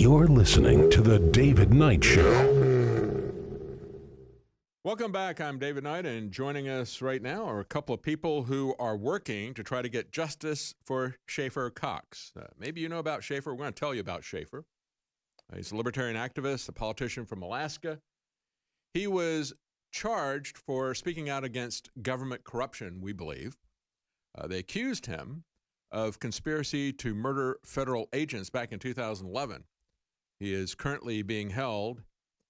You're listening to The David Knight Show. Welcome back. I'm David Knight, and joining us right now are a couple of people who are working to try to get justice for Schaeffer Cox. Maybe you know about Schaeffer. We're going to tell you about Schaeffer. He's a libertarian activist, a politician from Alaska. He was charged for speaking out against government corruption, we believe. They accused him of conspiracy to murder federal agents back in 2011. He is currently being held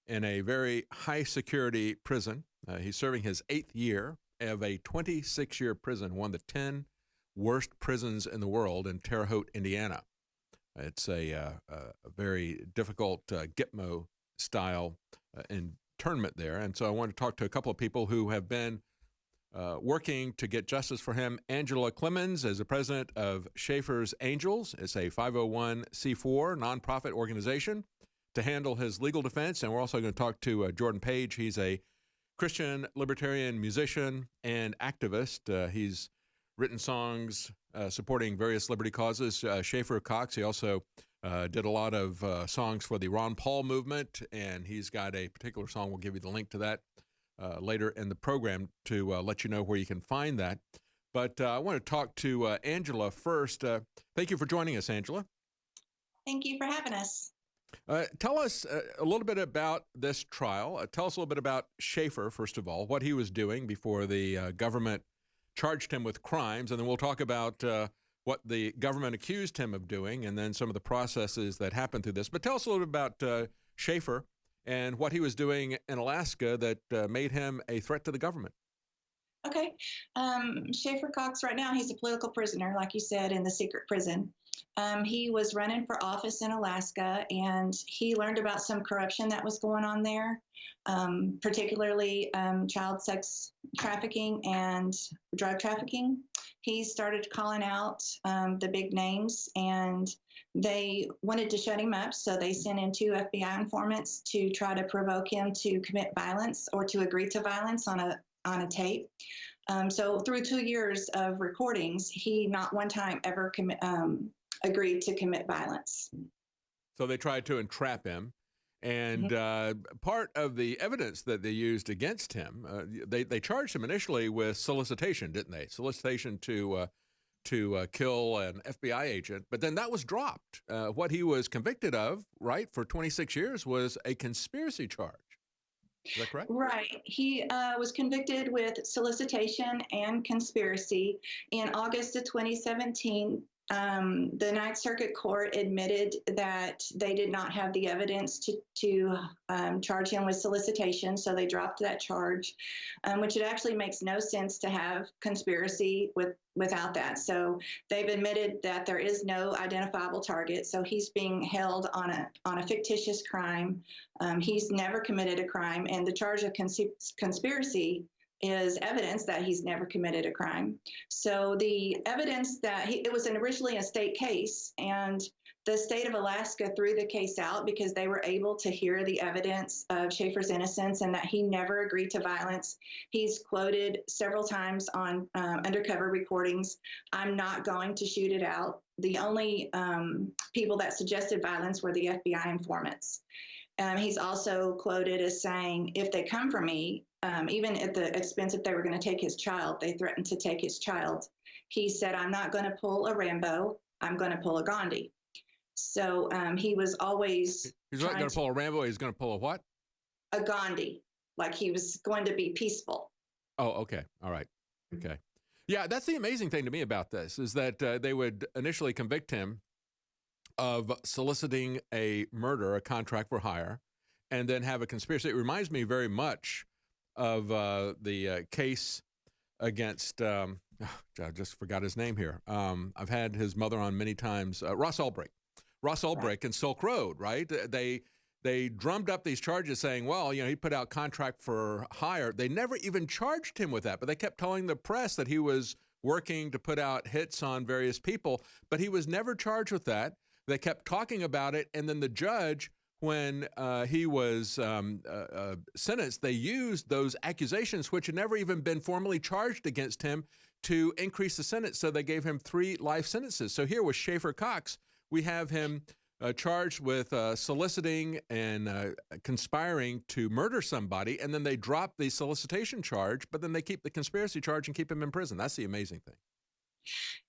in a very high-security prison. He's serving his 8th year of a 26-year prison, one of the 10 worst prisons in the world in Terre Haute, Indiana. It's a very difficult Gitmo-style internment there. And so I want to talk to a couple of people who have been working to get justice for him. Angela Clemens is the president of Schaeffer's Angels. It's a 501c4 nonprofit organization to handle his legal defense. And we're also going to talk to Jordan Page. He's a Christian libertarian musician and activist. He's written songs supporting various liberty causes. Schaeffer Cox, he also did a lot of songs for the Ron Paul movement, and he's got a particular song. We'll give you the link to that later in the program to let you know where you can find that. But I want to talk to Angela first. Thank you for joining us, Angela. Thank you for having us. Tell us a little bit about this trial. Tell us a little bit about Schaeffer, first of all, what he was doing before the government charged him with crimes, and then we'll talk about what the government accused him of doing, and then some of the processes that happened through this. But tell us a little bit about Schaeffer and what he was doing in Alaska that made him a threat to the government. Okay. Schaeffer Cox, right now, he's a political prisoner, like you said, in the secret prison. He was running for office in Alaska, and he learned about some corruption that was going on there, particularly child sex trafficking and drug trafficking. He started calling out the big names, and they wanted to shut him up, so they sent in 2 FBI informants to try to provoke him to commit violence or to agree to violence on a tape. So through 2 years of recordings, he not one time ever agreed to commit violence. So they tried to entrap him. And part of the evidence that they used against him, they charged him initially with solicitation, didn't they? Solicitation to kill an FBI agent. But then that was dropped. What he was convicted of, right, for 26 years was a conspiracy charge. Is that correct? Right. He was convicted with solicitation and conspiracy. In August of 2017, the Ninth Circuit Court admitted that they did not have the evidence to charge him with solicitation, so they dropped that charge, which it actually makes no sense to have conspiracy without that. So they've admitted that there is no identifiable target, so he's being held on a fictitious crime. He's never committed a crime, and the charge of conspiracy is evidence that he's never committed a crime. So the evidence that it was originally a state case, and the state of Alaska threw the case out because they were able to hear the evidence of Schaeffer's innocence and that he never agreed to violence. He's quoted several times on undercover recordings, "I'm not going to shoot it out." The only people that suggested violence were the FBI informants. He's also quoted as saying, "If they come for me, even at the expense if they were going to take his child, they threatened to take his child." He said, "I'm not going to pull a Rambo, I'm going to pull a Gandhi." So he was always He's not going to pull a Rambo, he's going to pull a what? A Gandhi, like he was going to be peaceful. Oh, okay. All right. Okay. Yeah, that's the amazing thing to me about this, is that they would initially convict him of soliciting a murder, a contract for hire, and then have a conspiracy. It reminds me very much of the case against, I just forgot his name here. I've had his mother on many times, Ross Ulbricht. Ross Ulbricht and Silk Road, right? They drummed up these charges saying, well, you know, he put out contract for hire. They never even charged him with that, but they kept telling the press that he was working to put out hits on various people, but he was never charged with that. They kept talking about it, and then the judge, when he was sentenced, they used those accusations, which had never even been formally charged against him, to increase the sentence. So they gave him 3 life sentences. So here with Schaeffer Cox, we have him charged with soliciting and conspiring to murder somebody, and then they drop the solicitation charge, but then they keep the conspiracy charge and keep him in prison. That's the amazing thing.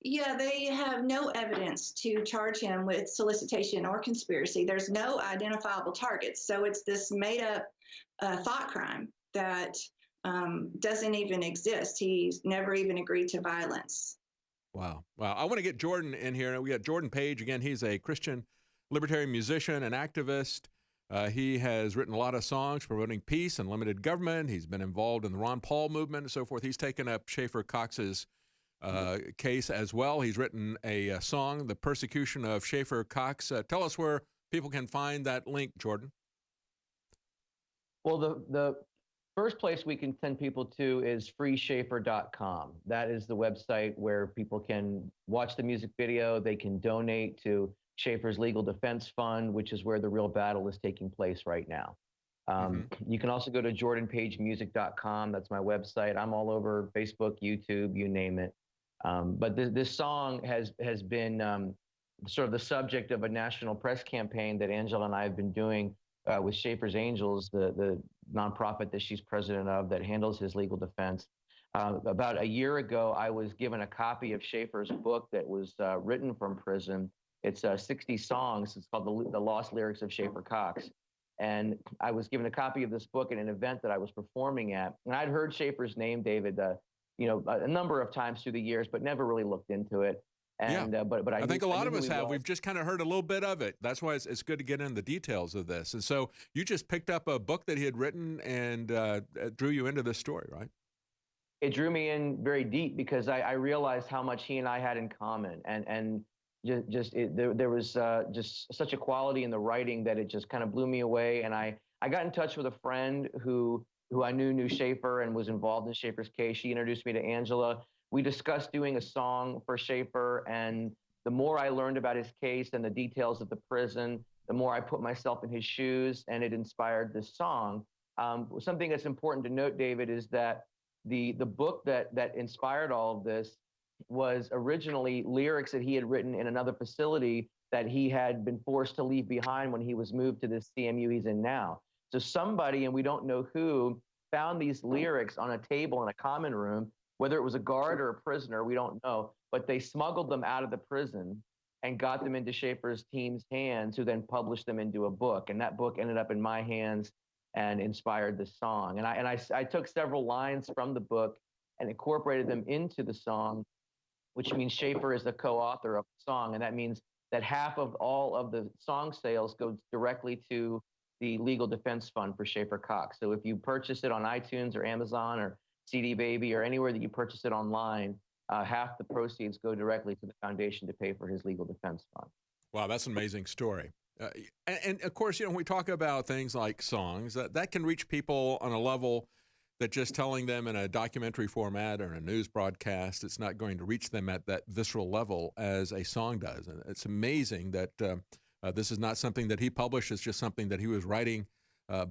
Yeah, they have no evidence to charge him with solicitation or conspiracy. There's no identifiable targets. So it's this made up thought crime that doesn't even exist. He's never even agreed to violence. Wow. Wow. I want to get Jordan in here. We got Jordan Page. Again, he's a Christian libertarian musician and activist. He has written a lot of songs promoting peace and limited government. He's been involved in the Ron Paul movement and so forth. He's taken up Schaeffer Cox's case as well. He's written a song, The Persecution of Schaeffer Cox. Tell us where people can find that link, Jordan. Well, the first place we can send people to is freeschaeffer.com. That is the website where people can watch the music video. They can donate to Schaeffer's Legal Defense Fund, which is where the real battle is taking place right now. You can also go to jordanpagemusic.com. That's my website. I'm all over Facebook, YouTube, you name it. But this song has been sort of the subject of a national press campaign that Angela and I have been doing with Schaeffer's Angels, the nonprofit that she's president of that handles his legal defense. About a year ago, I was given a copy of Schaeffer's book that was written from prison. It's 60 songs. It's called The Lost Lyrics of Schaeffer Cox. And I was given a copy of this book at an event that I was performing at. And I'd heard Schaeffer's name, David, a number of times through the years, but never really looked into it. And, yeah. But I think a lot of us have. We've just kind of heard a little bit of it. That's why it's good to get into the details of this. And so you just picked up a book that he had written and drew you into this story, right? It drew me in very deep because I realized how much he and I had in common. And there was just such a quality in the writing that it just kind of blew me away. And I got in touch with a friend who I knew Schaeffer and was involved in Schaeffer's case. She introduced me to Angela. We discussed doing a song for Schaeffer, and the more I learned about his case and the details of the prison, the more I put myself in his shoes, and it inspired this song. Something that's important to note, David, is that the book that inspired all of this was originally lyrics that he had written in another facility that he had been forced to leave behind when he was moved to this CMU he's in now. So somebody, and we don't know who, found these lyrics on a table in a common room, whether it was a guard or a prisoner, we don't know, but they smuggled them out of the prison and got them into Schaeffer's team's hands, who then published them into a book. And that book ended up in my hands and inspired the song. And I took several lines from the book and incorporated them into the song, which means Schaeffer is the co-author of the song. And that means that half of all of the song sales goes directly to the Legal Defense Fund for Schaeffer Cox. So if you purchase it on iTunes or Amazon or CD Baby or anywhere that you purchase it online, half the proceeds go directly to the foundation to pay for his legal defense fund. Wow, that's an amazing story. And of course, when we talk about things like songs, that can reach people on a level that just telling them in a documentary format or a news broadcast, it's not going to reach them at that visceral level as a song does. And it's amazing that this is not something that he published. It's just something that he was writing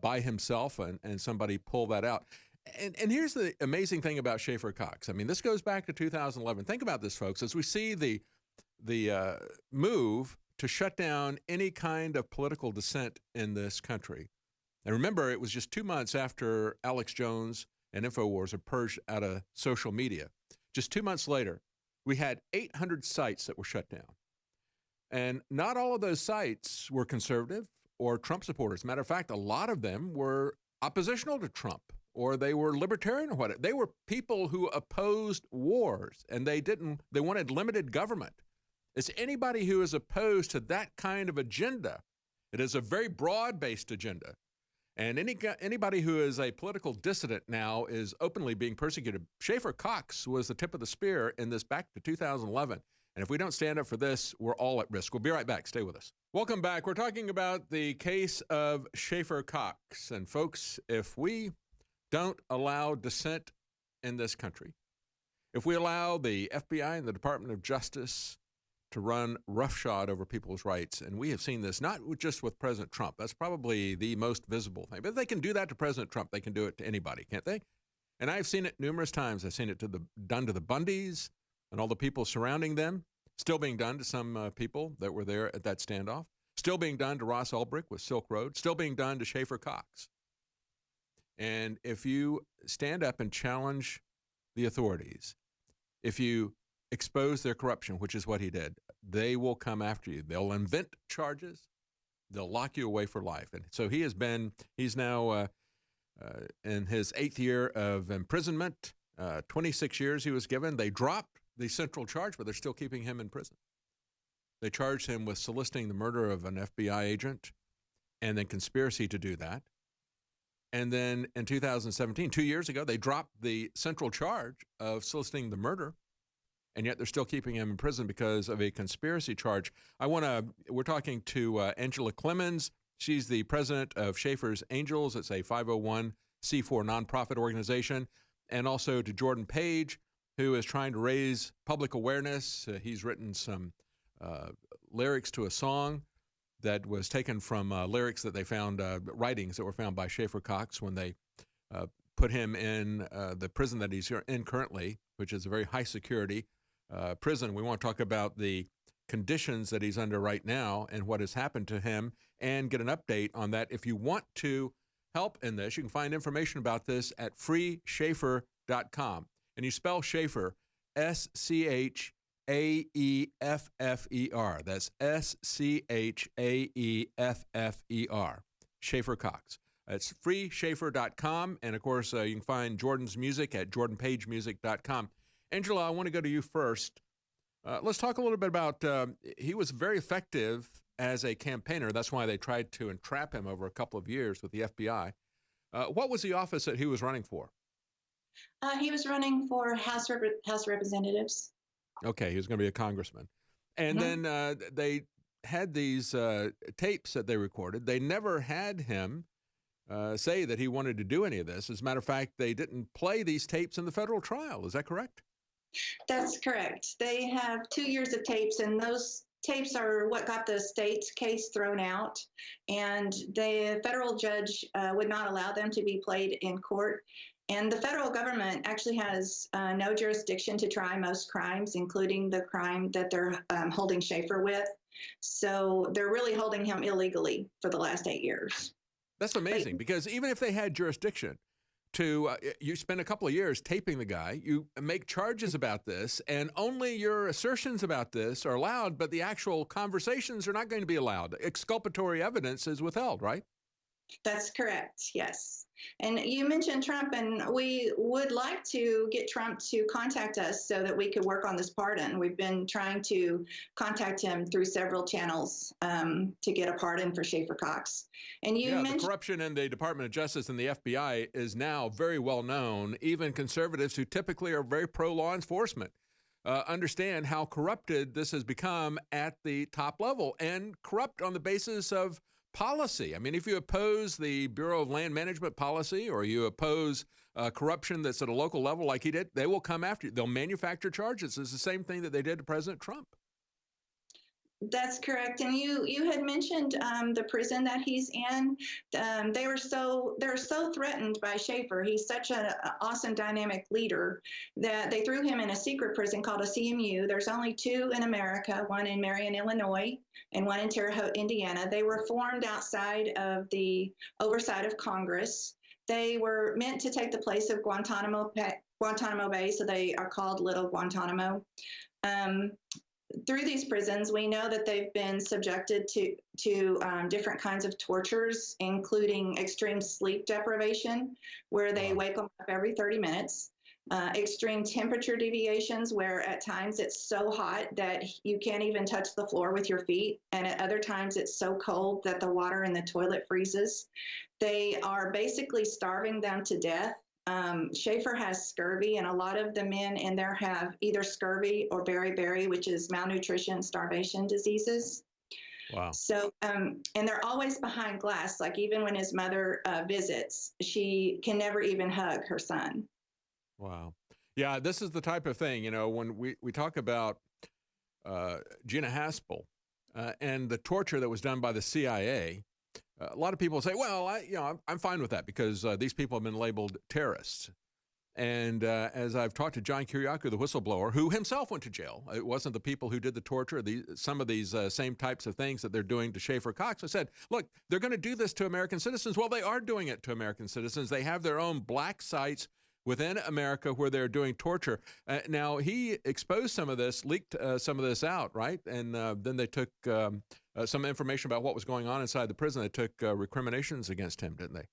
by himself, and somebody pulled that out. And here's the amazing thing about Schaeffer Cox. I mean, this goes back to 2011. Think about this, folks. As we see the move to shut down any kind of political dissent in this country. And remember, it was just 2 months after Alex Jones and Infowars had purged out of social media. Just 2 months later, we had 800 sites that were shut down. And not all of those sites were conservative or Trump supporters. Matter of fact, a lot of them were oppositional to Trump, or they were libertarian or whatever. They were people who opposed wars, and they wanted limited government. It's anybody who is opposed to that kind of agenda. It is a very broad-based agenda. And anybody who is a political dissident now is openly being persecuted. Schaeffer Cox was the tip of the spear in this back to 2011. And if we don't stand up for this, we're all at risk. We'll be right back. Stay with us. Welcome back. We're talking about the case of Schaeffer Cox. And folks, if we don't allow dissent in this country, if we allow the FBI and the Department of Justice to run roughshod over people's rights, and we have seen this not just with President Trump. That's probably the most visible thing. But if they can do that to President Trump, they can do it to anybody, can't they? And I've seen it numerous times. I've seen it done to the Bundys and all the people surrounding them, still being done to some people that were there at that standoff, Still being done to Ross Ulbricht with Silk Road. Still being done to Schaeffer Cox. And if you stand up and challenge the authorities, if you expose their corruption, which is what he did, they will come after you. They'll invent charges. They'll lock you away for life. And so he's now in his 8th year of imprisonment. 26 years he was given. They dropped the central charge, but they're still keeping him in prison. They charged him with soliciting the murder of an FBI agent and then conspiracy to do that. And then in 2017, 2 years ago, they dropped the central charge of soliciting the murder, and yet they're still keeping him in prison because of a conspiracy charge. We're talking to Angela Clemens. She's the president of Schaeffer's Angels. It's a 501c4 nonprofit organization. And also to Jordan Page, who is trying to raise public awareness. He's written some lyrics to a song that was taken from lyrics that they found, writings that were found by Schaeffer Cox when they put him in the prison that he's in currently, which is a very high security prison. We want to talk about the conditions that he's under right now and what has happened to him and get an update on that. If you want to help in this, you can find information about this at freeschaeffer.com. And you spell Schaeffer, S-C-H-A-E-F-F-E-R. That's S-C-H-A-E-F-F-E-R. Schaeffer Cox. It's freeschaeffer.com. And, of course, you can find Jordan's music at jordanpagemusic.com. Angela, I want to go to you first. Let's talk a little bit about he was very effective as a campaigner. That's why they tried to entrap him over a couple of years with the FBI. What was the office that he was running for? He was running for House Representatives. Okay, he was going to be a congressman. And then they had these tapes that they recorded. They never had him say that he wanted to do any of this. As a matter of fact, they didn't play these tapes in the federal trial. Is that correct? That's correct. They have 2 years of tapes, and those tapes are what got the state's case thrown out. And the federal judge would not allow them to be played in court. And the federal government actually has no jurisdiction to try most crimes, including the crime that they're holding Schaeffer with. So they're really holding him illegally for the last 8 years. That's amazing, because even if they had jurisdiction to, you spend a couple of years taping the guy, you make charges about this, and only your assertions about this are allowed, but the actual conversations are not going to be allowed. Exculpatory evidence is withheld, right? That's correct, yes. And you mentioned Trump, and we would like to get Trump to contact us so that we could work on this pardon. We've been trying to contact him through several channels to get a pardon for Schaeffer Cox. And you mentioned the corruption in the Department of Justice and the FBI is now very well known. Even conservatives who typically are very pro-law enforcement understand how corrupted this has become at the top level, and corrupt on the basis of policy. I mean, if you oppose the Bureau of Land Management policy, or you oppose corruption that's at a local level like he did, they will come after you. They'll manufacture charges. It's the same thing that they did to President Trump. That's correct. And you had mentioned the prison that he's in. They're so threatened by Schaeffer. He's such an awesome, dynamic leader that they threw him in a secret prison called a CMU. There's only 2 in America, one in Marion, Illinois, and one in Terre Haute, Indiana. They were formed outside of the oversight of Congress. They were meant to take the place of Guantanamo Bay, so they are called Little Guantanamo. Through these prisons, we know that they've been subjected to different kinds of tortures, including extreme sleep deprivation, where they wake them up every 30 minutes, extreme temperature deviations, where at times it's so hot that you can't even touch the floor with your feet, and at other times it's so cold that the water in the toilet freezes. They are basically starving them to death. Schaeffer has scurvy, and a lot of the men in there have either scurvy or beriberi, which is malnutrition, starvation diseases. Wow. So, and they're always behind glass. Like even when his mother visits, she can never even hug her son. Wow. Yeah, this is the type of thing, you know, when we talk about Gina Haspel and the torture that was done by the CIA, a lot of people say, well, I'm fine with that because these people have been labeled terrorists. And as I've talked to John Kiriakou, the whistleblower, who himself went to jail, it wasn't the people who did the torture, some of these same types of things that they're doing to Schaeffer Cox. I said, look, they're going to do this to American citizens. Well, they are doing it to American citizens. They have their own black sites within America where they're doing torture. Now, he exposed some of this, leaked some of this out, right? And then they took some information about what was going on inside the prison. They took recriminations against him, didn't they?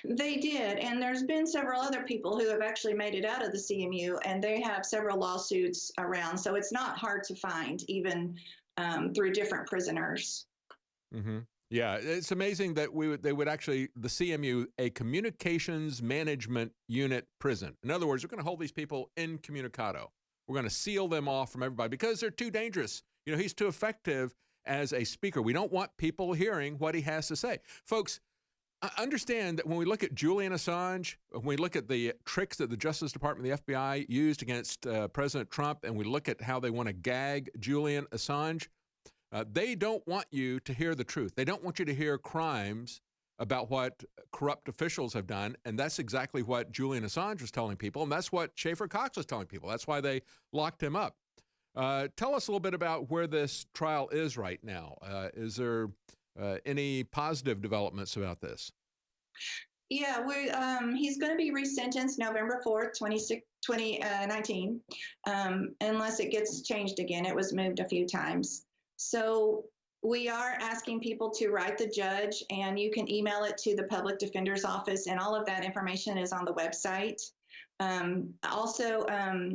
They did, and there's been several other people who have actually made it out of the CMU, and they have several lawsuits around. So it's not hard to find, even through different prisoners. Mm-hmm. Yeah, it's amazing that they would actually, the CMU, a communications management unit prison. In other words, we're going to hold these people incommunicado. We're going to seal them off from everybody because they're too dangerous. You know, he's too effective as a speaker. We don't want people hearing what he has to say. Folks, understand that when we look at Julian Assange, when we look at the tricks that the Justice Department and the FBI used against President Trump, and we look at how they want to gag Julian Assange, they don't want you to hear the truth. They don't want you to hear crimes about what corrupt officials have done, and that's exactly what Julian Assange was telling people, and that's what Schaeffer Cox was telling people. That's why they locked him up. Tell us a little bit about where this trial is right now. Is there any positive developments about this? Yeah, he's going to be resentenced November 4th, 2019, unless it gets changed again. It was moved a few times. So we are asking people to write the judge, and you can email it to the public defender's office, and all of that information is on the website. Also,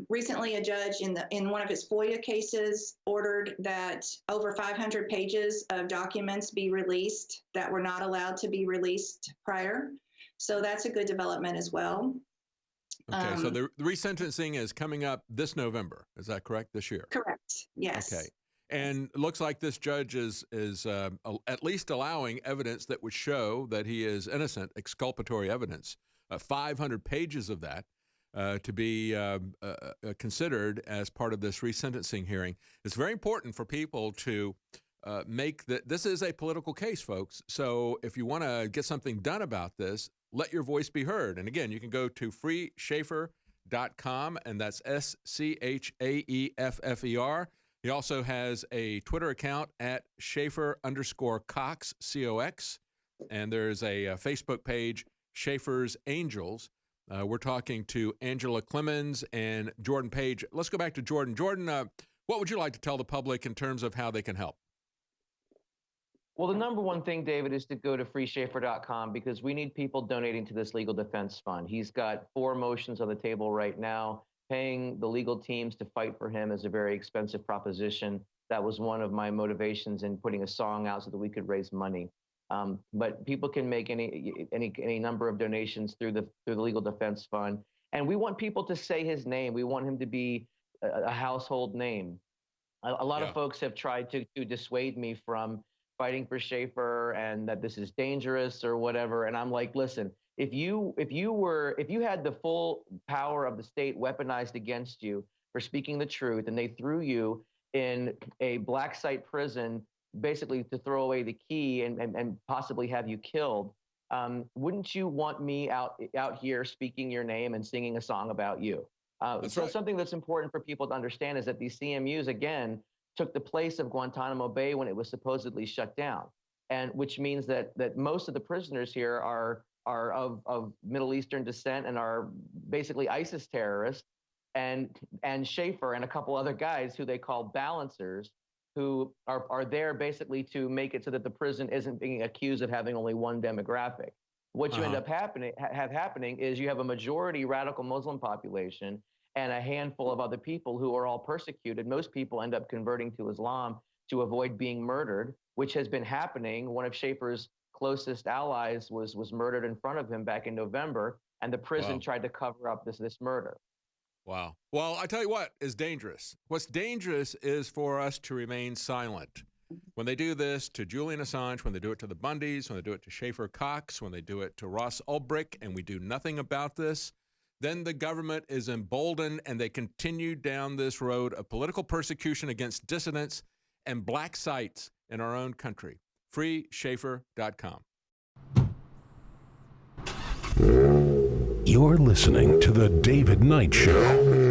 recently a judge in one of his FOIA cases ordered that over 500 pages of documents be released that were not allowed to be released prior. So that's a good development as well. Okay, so the resentencing is coming up this November. Is that correct, this year? Correct, yes. Okay. And it looks like this judge is at least allowing evidence that would show that he is innocent, exculpatory evidence, 500 pages of that. To be considered as part of this resentencing hearing. It's very important for people to make that this is a political case, folks. So if you want to get something done about this, let your voice be heard. And again, you can go to freeschaeffer.com, and that's SCHAEFFER. He also has a Twitter account at Schaeffer_Cox, COX. And there's a Facebook page, Schaeffer's Angels. We're talking to Angela Clemens and Jordan Page. Let's go back to Jordan. Jordan, what would you like to tell the public in terms of how they can help? Well, the number one thing, David, is to go to freeschaeffer.com because we need people donating to this legal defense fund. He's got 4 motions on the table right now. Paying the legal teams to fight for him is a very expensive proposition. That was one of my motivations in putting a song out so that we could raise money. But people can make any number of donations through the legal defense fund, and we want people to say his name. We want him to be a household name. A lot of folks have tried to dissuade me from fighting for Schaeffer and that this is dangerous or whatever. And I'm like, listen, if you had the full power of the state weaponized against you for speaking the truth, and they threw you in a black site prison basically to throw away the key and possibly have you killed, wouldn't you want me out here speaking your name and singing a song about you? So something that's important for people to understand is that these CMUs, again, took the place of Guantanamo Bay when it was supposedly shut down, and which means that most of the prisoners here are of Middle Eastern descent and are basically ISIS terrorists, and Schaeffer and a couple other guys who they call balancers, who are there basically to make it so that the prison isn't being accused of having only one demographic. What you end up happening is you have a majority radical Muslim population and a handful of other people who are all persecuted. Most people end up converting to Islam to avoid being murdered, which has been happening. One of Schaeffer's closest allies was murdered in front of him back in November, and the prison tried to cover up this murder. Wow. Well, I tell you what is dangerous. What's dangerous is for us to remain silent. When they do this to Julian Assange, when they do it to the Bundys, when they do it to Schaeffer Cox, when they do it to Ross Ulbricht, and we do nothing about this, then the government is emboldened and they continue down this road of political persecution against dissidents and black sites in our own country. freeschaeffer.com. You're listening to The David Knight Show.